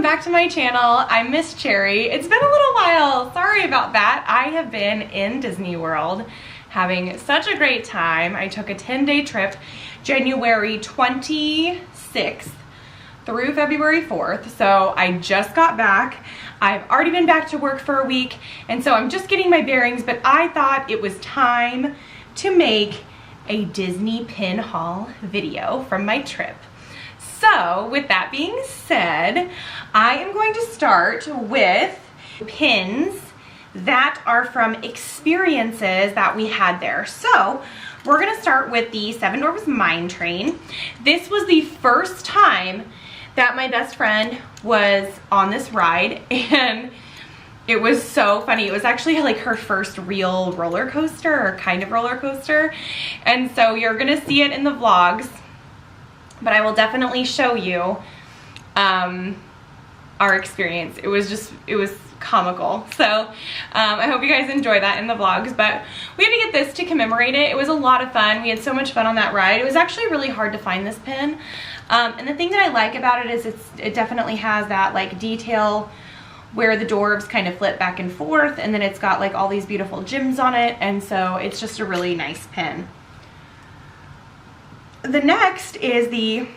back to my channel. I'm Miss Cherry. It's been a little while. Sorry about that. I have been in Disney World having such a great time. I took a 10-day trip January 26th through February 4th. So I just got back. I've already been back to work for a week, and so I'm just getting my bearings, but I thought it was time to make a Disney pin haul video from my trip. So with that being said, I am going to start with pins that are from experiences that we had there. So we're gonna start with the Seven Dwarfs Mine Train. This was the first time that my best friend was on this ride, and it was so funny. It was actually like her first real roller coaster, or kind of roller coaster. And so you're gonna see it in the vlogs, but I will definitely show you our experience. It was comical. So I hope you guys enjoy that in the vlogs, but we had to get this to commemorate it. It was a lot of fun. We had so much fun on that ride. It was actually really hard to find this pin. And the thing that I like about it is it definitely has that like detail where the dwarves kind of flip back and forth, and then it's got like all these beautiful gems on it, and so it's just a really nice pin. The next is the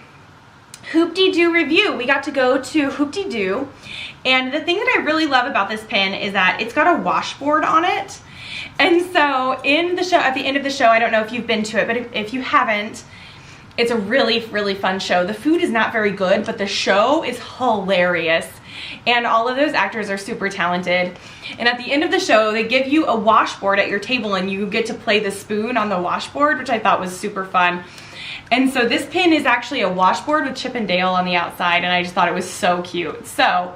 Hoop-Dee-Doo review. We got to go to Hoop-Dee-Doo, and the thing that I really love about this pin is that it's got a washboard on it. And so in the show, at the end of the show, I don't know if you've been to it, but if you haven't, it's a really, really fun show. The food is not very good, but the show is hilarious. And all of those actors are super talented. And at the end of the show, they give you a washboard at your table, and you get to play the spoon on the washboard, which I thought was super fun. And so this pin is actually a washboard with Chip and Dale on the outside, and I just thought it was so cute. So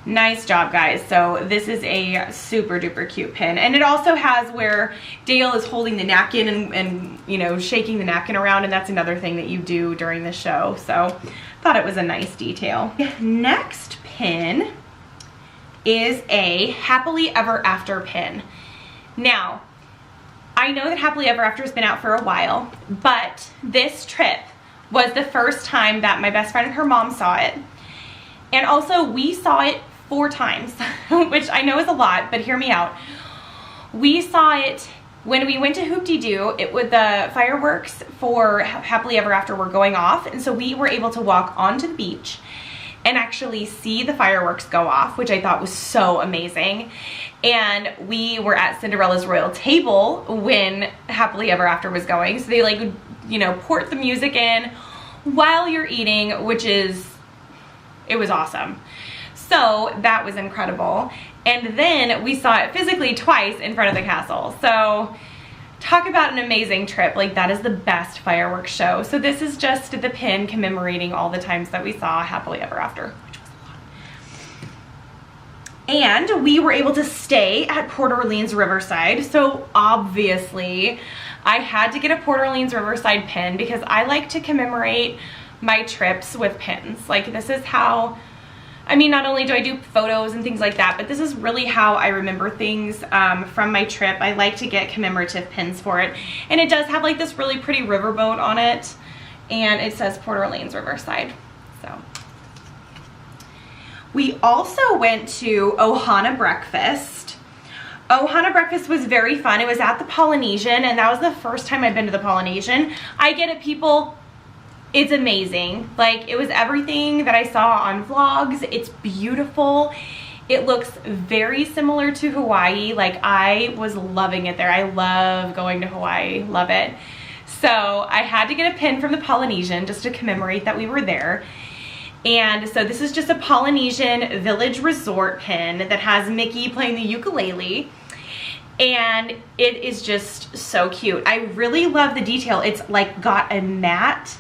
nice job, guys. So this is a super duper cute pin, and it also has where Dale is holding the napkin and you know, shaking the napkin around, and that's another thing that you do during the show. So thought it was a nice detail. Next pin is a Happily Ever After pin. Now, I know that Happily Ever After has been out for a while, but this trip was the first time that my best friend and her mom saw it. And also we saw it 4 times, which I know is a lot, but hear me out. We saw it when we went to Hoop-Dee-Doo. It was the fireworks for Happily Ever After were going off, and so we were able to walk onto the beach and actually see the fireworks go off, which I thought was so amazing. And we were at Cinderella's royal table when Happily Ever After was going, so they like, you know, port the music in while you're eating, which is, it was awesome. So that was incredible. And then we saw it physically twice in front of the castle. So talk about an amazing trip. Like, that is the best fireworks show. So this is just the pin commemorating all the times that we saw Happily Ever After, which was a lot. And we were able to stay at Port Orleans Riverside. So obviously I had to get a Port Orleans Riverside pin because I like to commemorate my trips with pins. Like, this is how, I mean, not only do I do photos and things like that, but this is really how I remember things from my trip. I like to get commemorative pins for it. And it does have like this really pretty riverboat on it, and it says Port Orleans Riverside. So we also went to Ohana Breakfast. Ohana Breakfast was very fun. It was at the Polynesian, and that was the first time I've been to the Polynesian. I get it, people. It's amazing. Like, it was everything that I saw on vlogs. It's beautiful. It looks very similar to Hawaii. Like, I was loving it there. I love going to Hawaii. Love it. So I had to get a pin from the Polynesian just to commemorate that we were there. And so this is just a Polynesian Village Resort pin that has Mickey playing the ukulele. And it is just so cute. I really love the detail. It's like got a matte,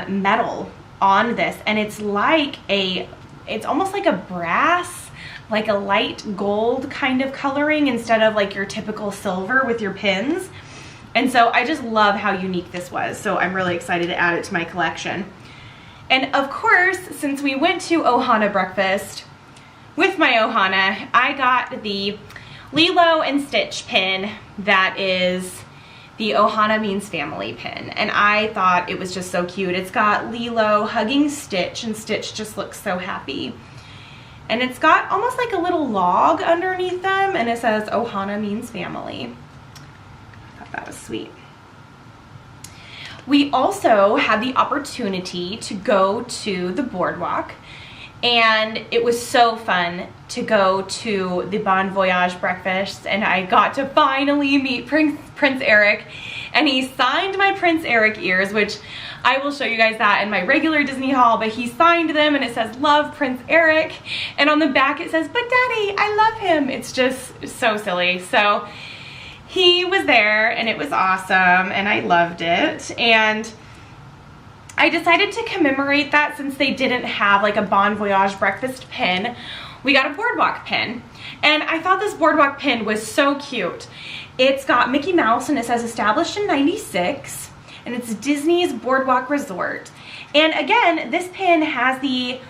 metal on this, and it's like it's almost like a brass, like a light gold kind of coloring instead of like your typical silver with your pins. And so I just love how unique this was. So I'm really excited to add it to my collection. And of course, since we went to Ohana Breakfast with my Ohana, I got the Lilo and Stitch pin that is the Ohana Means Family pin, and I thought it was just so cute. It's got Lilo hugging Stitch, and Stitch just looks so happy. And it's got almost like a little log underneath them, and it says Ohana Means Family. I thought that was sweet. We also had the opportunity to go to the boardwalk, and it was so fun to go to the Bon Voyage breakfast, and I got to finally meet Prince Eric, and he signed my Prince Eric ears, which I will show you guys that in my regular Disney haul, but he signed them and it says, "Love, Prince Eric," and on the back it says, "But Daddy, I love him." It's just so silly. So he was there and it was awesome and I loved it, and I decided to commemorate that since they didn't have like a Bon Voyage breakfast pin. We got a boardwalk pin, and I thought this boardwalk pin was so cute. It's got Mickey Mouse and it says established in '96, and it's Disney's Boardwalk Resort. And again, this pin has the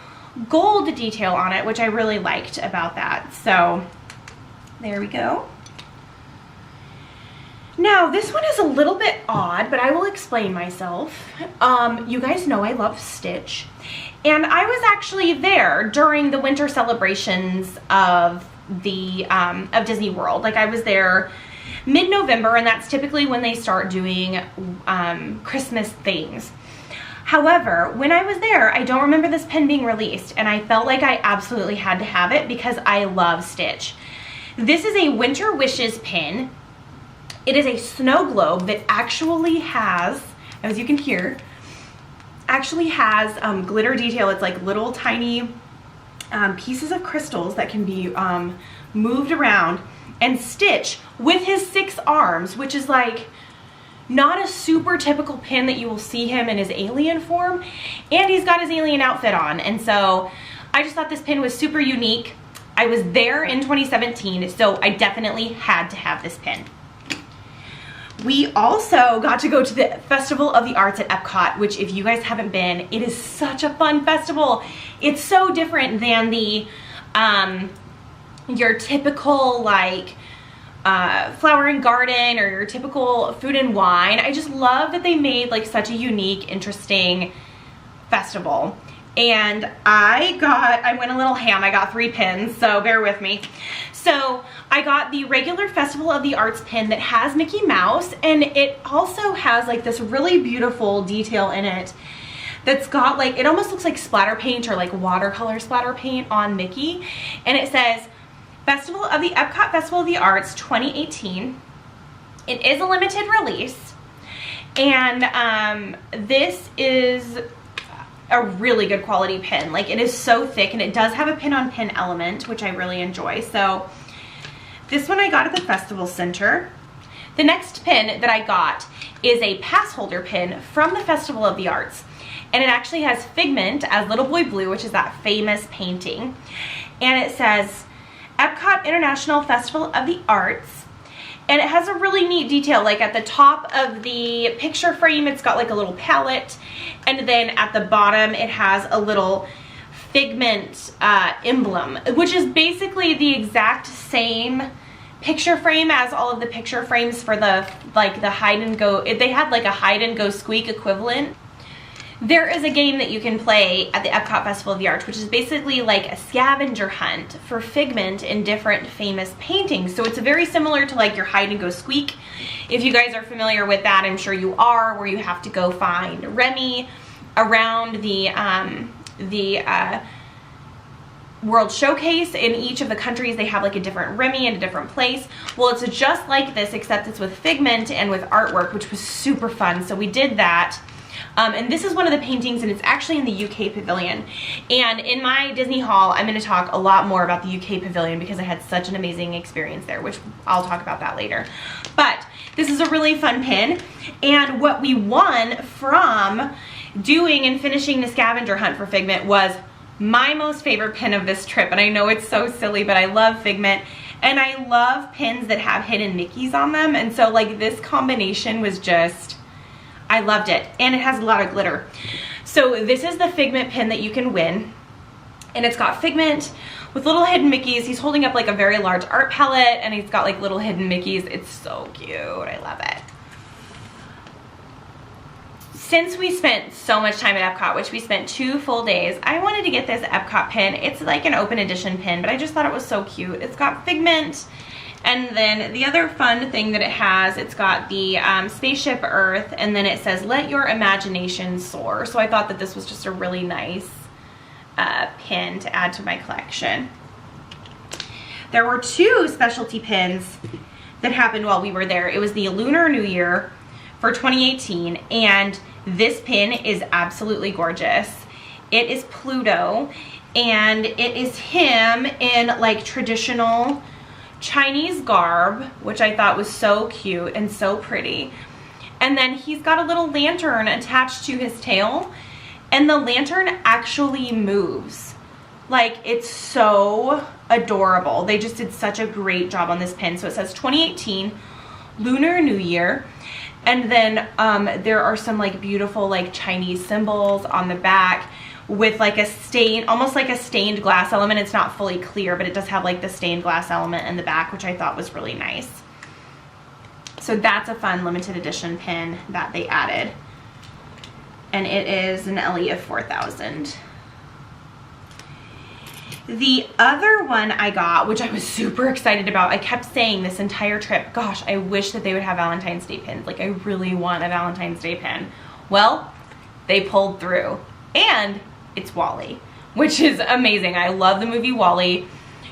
gold detail on it, which I really liked about that. So there we go. Now, this one is a little bit odd, but I will explain myself. You guys know I love Stitch, and I was actually there during the winter celebrations of the of Disney World. Like, I was there mid-November, and that's typically when they start doing Christmas things. However, when I was there, I don't remember this pin being released, and I felt like I absolutely had to have it because I love Stitch. This is a Winter Wishes pin. It is a snow globe that actually has, as you can hear, actually has glitter detail. It's like little tiny pieces of crystals that can be moved around. And Stitch, with his 6 arms, which is like not a super typical pin that you will see him in his alien form, and he's got his alien outfit on. And so I just thought this pin was super unique. I was there in 2017, so I definitely had to have this pin. We also got to go to the Festival of the Arts at Epcot, which if you guys haven't been, it is such a fun festival. It's so different than the your typical like flower and garden or your typical food and wine. I just love that they made like such a unique, interesting festival. And I went a little ham. I got 3 pins, so bear with me. So I got the regular Festival of the Arts pin that has Mickey Mouse, and it also has like this really beautiful detail in it that's got like, it almost looks like splatter paint or like watercolor splatter paint on Mickey. And it says Epcot Festival of the Arts 2018. It is a limited release, and this is a really good quality pin. Like, it is so thick, and it does have a pin-on-pin element, which I really enjoy. So this one I got at the Festival Center. The next pin that I got is a pass holder pin from the Festival of the Arts, and it actually has Figment as Little Boy Blue, which is that famous painting, and it says Epcot International Festival of the Arts. And it has a really neat detail, like at the top of the picture frame, it's got like a little palette, and then at the bottom it has a little Figment emblem, which is basically the exact same picture frame as all of the picture frames for the hide and go. They had like a hide and go squeak equivalent. There is a game that you can play at the Epcot Festival of the Arts, which is basically like a scavenger hunt for Figment in different famous paintings. So it's very similar to like your hide and go squeak. If you guys are familiar with that, I'm sure you are, where you have to go find Remy around the World Showcase. In each of the countries, they have like a different Remy in a different place. Well, it's just like this, except it's with Figment and with artwork, which was super fun. So we did that. And this is one of the paintings, and it's actually in the UK Pavilion. And in my Disney haul, I'm going to talk a lot more about the UK Pavilion because I had such an amazing experience there, which I'll talk about that later. But this is a really fun pin, and what we won from doing and finishing the scavenger hunt for Figment was my most favorite pin of this trip. And I know it's so silly, but I love Figment, and I love pins that have hidden Mickeys on them. And so like this combination was just, I loved it, and it has a lot of glitter. So this is the Figment pin that you can win, and it's got Figment with little hidden Mickeys. He's holding up like a very large art palette, and he's got like little hidden Mickeys. It's so cute. I love it. since we spent so much time at Epcot, which we spent 2 full days, I wanted to get this Epcot pin. It's like an open edition pin, but I just thought it was so cute. It's got Figment, and then the other fun thing that it has, it's got the Spaceship Earth, and then it says, let your imagination soar. So I thought that this was just a really nice pin to add to my collection. There were 2 specialty pins that happened while we were there. It was the Lunar New Year for 2018, and this pin is absolutely gorgeous. It is Pluto, and it is him in like traditional Chinese garb, which I thought was so cute and so pretty. And then he's got a little lantern attached to his tail, and the lantern actually moves. Like, it's so adorable. They just did such a great job on this pin. So it says 2018 Lunar New Year. And then there are some like beautiful like Chinese symbols on the back with like a stain, almost like a stained glass element. It's not fully clear, but it does have like the stained glass element in the back, which I thought was really nice. So that's a fun limited edition pin that they added. And it is an LE of 4000. The other one I got, which I was super excited about, I kept saying this entire trip, gosh, I wish that they would have Valentine's Day pins. Like, I really want a Valentine's Day pin. Well, they pulled through, and it's WALL-E, which is amazing. I love the movie WALL-E.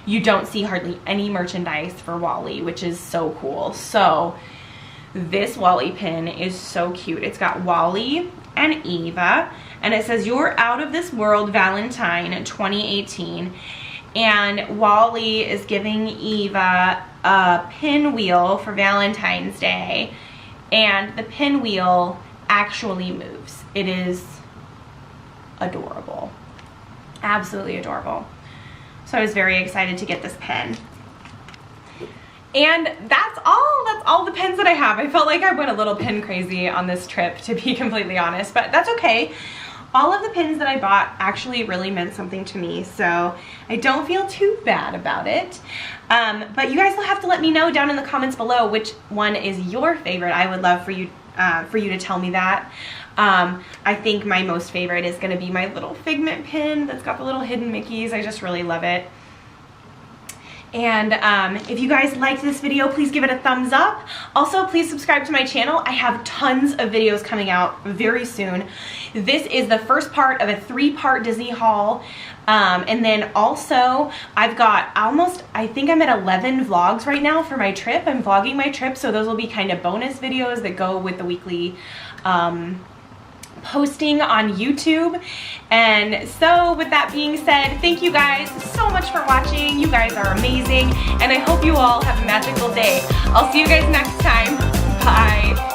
You don't see hardly any merchandise for WALL-E, which is so cool. So this WALL-E pin is so cute. It's got WALL-E and Eva, and it says, "You're out of this world, Valentine 2018." And WALL-E is giving Eva a pinwheel for Valentine's Day, and the pinwheel actually moves. It is adorable. Absolutely adorable. So I was very excited to get this pen. And that's all the pens that I have. I felt like I went a little pen crazy on this trip, to be completely honest, but that's okay. All of the pins that I bought actually really meant something to me, so I don't feel too bad about it. But you guys will have to let me know down in the comments below which one is your favorite. I would love for you to tell me that. I think my most favorite is gonna be my little Figment pin that's got the little hidden Mickeys. I just really love it. And if you guys liked this video, please give it a thumbs up. Also, please subscribe to my channel. I have tons of videos coming out very soon. This is the first part of a 3-part Disney haul. And then also, I've got I think I'm at 11 vlogs right now for my trip. I'm vlogging my trip, so those will be kind of bonus videos that go with the weekly posting on YouTube. And so with that being said, thank you guys so much for watching. You guys are amazing, and I hope you all have a magical day. I'll see you guys next time. Bye.